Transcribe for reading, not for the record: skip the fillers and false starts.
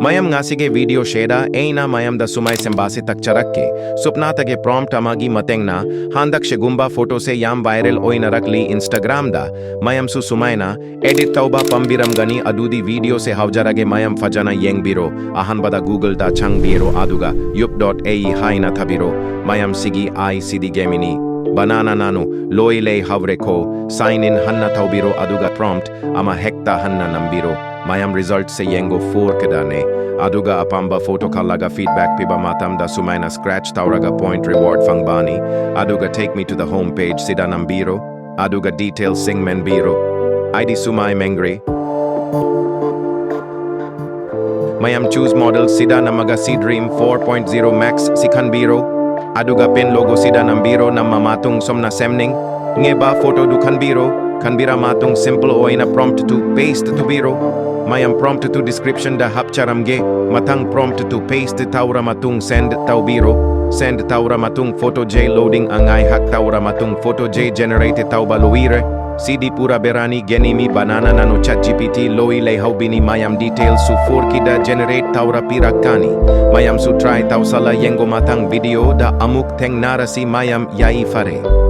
Mayam nga sige video sheda na mayam da sumay sembasi tak charakke supna tage prompt amagi matengna handak shegumba foto se yam viral oinarakli Instagram da mayam su sumay na edit tauba pambiram gani adudi video se hawjarage mayam fajana yeng biro ahan bada Google da chang biro aduga yup.ai haina thabiro mayam sigi I sidi gemini banana nanu loi lei havre ko sign in hanna taubiro aduga prompt ama hekta hanna nambiro mayam result se yengo 4 kedane aduga apamba photo kalaga feedback piba matam da sumaina scratch tauraga point reward fangbani aduga take me to the home page sida nambiro aduga details sing men biro id sumai mengre mayam choose model sida namaga dream 4.0 max sikhan biro aduga pin logo sida nambiro na mamatong somna semning ngeba photo du kanbiro kanbira matong simple oina prompt to paste to biro mayam prompt to description da hapcharamge matang prompt to paste taura matung send taubiro send taura matung photo j loading angay hak taura matung photo j generate tauba luire cd pura berani genimi banana nano chat gpt loi lehau bini mayam details su 4 kida generate taura pirakani mayam su try tausala yengo matang video da amuk teng narasi mayam yai fare